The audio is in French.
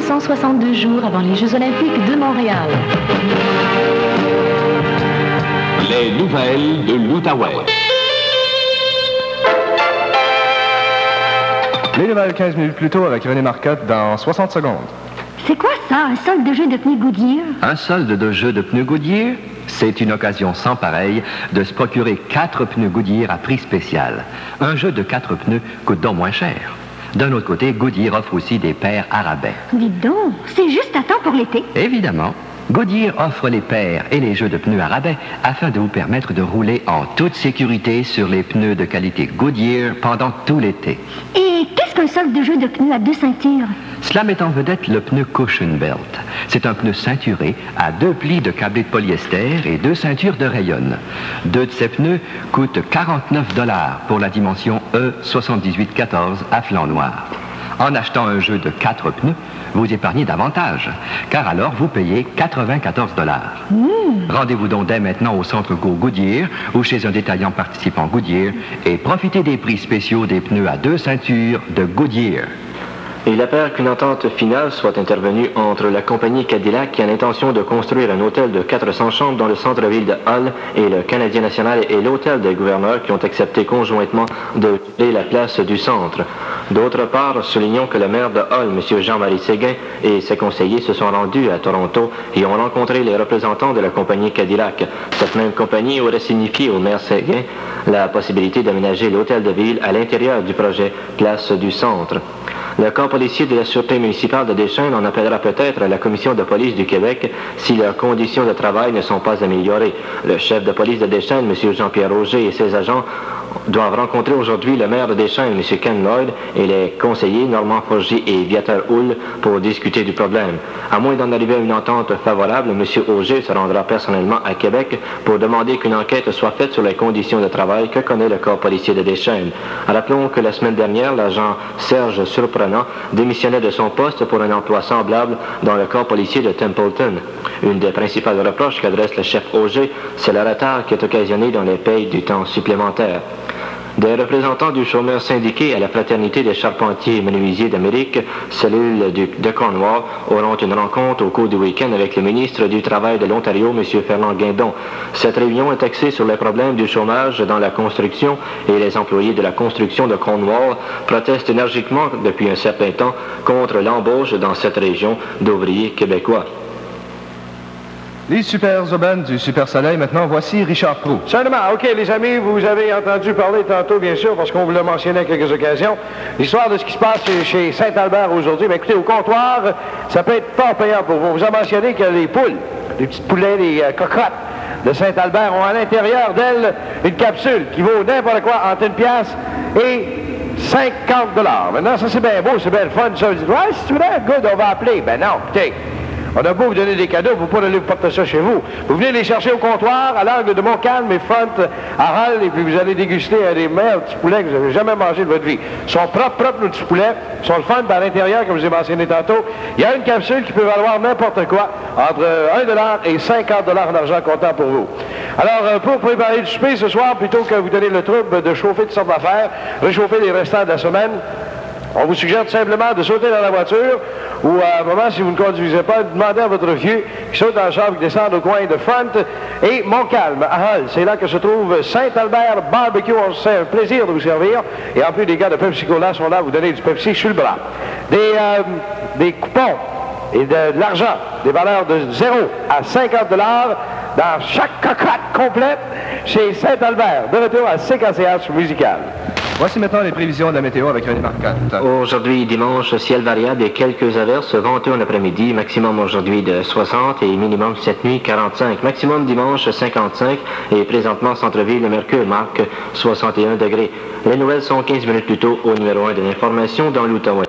262 jours avant les Jeux Olympiques de Montréal. Les nouvelles de l'Outaouais. Les nouvelles 15 minutes plus tôt avec René Marcotte dans 60 secondes. C'est quoi ça, un solde de jeu de pneus Goodyear? Un solde de jeu de pneus Goodyear, c'est une occasion sans pareille de se procurer 4 pneus Goodyear à prix spécial. Un jeu de 4 pneus coûte donc moins cher. D'un autre côté, Goodyear offre aussi des paires à rabais. Dites donc, c'est juste à temps pour l'été. Évidemment, Goodyear offre les paires et les jeux de pneus à rabais afin de vous permettre de rouler en toute sécurité sur les pneus de qualité Goodyear pendant tout l'été. Et qu'est-ce qu'un solde de jeu de pneus à 2 ceintures? Cela met en vedette le pneu Cushion Belt. C'est un pneu ceinturé à 2 plis de câblé de polyester et 2 ceintures de rayonne. 2 de ces pneus coûtent 49 $ pour la dimension E7814 à flanc noir. En achetant un jeu de 4 pneus, vous épargnez davantage, car alors vous payez 94 $. Rendez-vous donc dès maintenant au centre Go Goodyear ou chez un détaillant participant Goodyear et profitez des prix spéciaux des pneus à 2 ceintures de Goodyear. Il apparaît qu'une entente finale soit intervenue entre la compagnie Cadillac qui a l'intention de construire un hôtel de 400 chambres dans le centre-ville de Hull et le Canadien national et l'hôtel des gouverneurs qui ont accepté conjointement de payer la place du centre. D'autre part, soulignons que le maire de Hull, M. Jean-Marie Séguin, et ses conseillers se sont rendus à Toronto et ont rencontré les représentants de la compagnie Cadillac. Cette même compagnie aurait signifié au maire Séguin la possibilité d'aménager l'hôtel de ville à l'intérieur du projet Place du Centre. Le corps policier de la Sûreté municipale de Deschênes en appellera peut-être à la Commission de police du Québec si leurs conditions de travail ne sont pas améliorées. Le chef de police de Deschênes, M. Jean-Pierre Roger, et ses agents doivent rencontrer aujourd'hui le maire de Deschênes, M. Ken Lloyd, et les conseillers Normand Forgy et Viateur Hull pour discuter du problème. À moins d'en arriver à une entente favorable, M. Auger se rendra personnellement à Québec pour demander qu'une enquête soit faite sur les conditions de travail que connaît le corps policier de Deschênes. Rappelons que la semaine dernière, l'agent Serge Surprenant démissionnait de son poste pour un emploi semblable dans le corps policier de Templeton. Une des principales reproches qu'adresse le chef Auger, c'est le retard qui est occasionné dans les payes du temps supplémentaire. Des représentants du chômeur syndiqué à la Fraternité des charpentiers et menuisiers d'Amérique, cellule de Cornwall, auront une rencontre au cours du week-end avec le ministre du Travail de l'Ontario, M. Fernand Guindon. Cette réunion est axée sur les problèmes du chômage dans la construction et les employés de la construction de Cornwall protestent énergiquement depuis un certain temps contre l'embauche dans cette région d'ouvriers québécois. Les super urbaines du Super Soleil, maintenant, voici Richard Proulx. Seulement, OK, les amis, vous avez entendu parler tantôt, bien sûr, parce qu'on vous l'a mentionné à quelques occasions, l'histoire de ce qui se passe chez Saint-Albert aujourd'hui. Mais écoutez, au comptoir, ça peut être fort payant pour vous. On vous a mentionné que les poules, les petites poulets, les cocottes de Saint-Albert ont à l'intérieur d'elles une capsule qui vaut n'importe quoi entre 1 pièce et 50 $. Maintenant, ça, c'est bien beau, c'est bien le fun. Ça, vous dites, ouais, si tu veux, good, on va appeler. Ben non, écoutez. On a beau vous donner des cadeaux, vous ne pouvez pas aller vous porter ça chez vous. Vous venez les chercher au comptoir, à l'angle de Montcalm et Front à Hull, et puis vous allez déguster des meilleurs petits poulets que vous n'avez jamais mangé de votre vie. Ils sont propres, nos petits poulets. Ils sont le fun par l'intérieur, comme je vous ai mentionné tantôt. Il y a une capsule qui peut valoir n'importe quoi, entre 1 $ et 50 $ en argent comptant pour vous. Alors, pour préparer le souper ce soir, plutôt que vous donner le trouble de chauffer toutes sortes d'affaires, réchauffer les restants de la semaine, on vous suggère tout simplement de sauter dans la voiture ou à un moment, si vous ne conduisez pas, demandez à votre vieux qui saute dans le char et qui descend au coin de Front et Montcalm à Hull. C'est là que se trouve Saint-Albert Barbecue. C'est un plaisir de vous servir. Et en plus, les gars de Pepsi Cola sont là à vous donner du Pepsi sur le bras. Des coupons et de l'argent, des valeurs de 0 à 50 $ dans chaque cocotte complète chez Saint-Albert. De retour à CKCH musical. Voici maintenant les prévisions de la météo avec René Marcotte. Aujourd'hui, dimanche, ciel variable et quelques averses, venteux en après-midi, maximum aujourd'hui de 60 et minimum cette nuit 45. Maximum dimanche 55 et présentement centre-ville, le mercure marque 61 degrés. Les nouvelles sont 15 minutes plus tôt au numéro 1 de l'information dans l'Outaouais.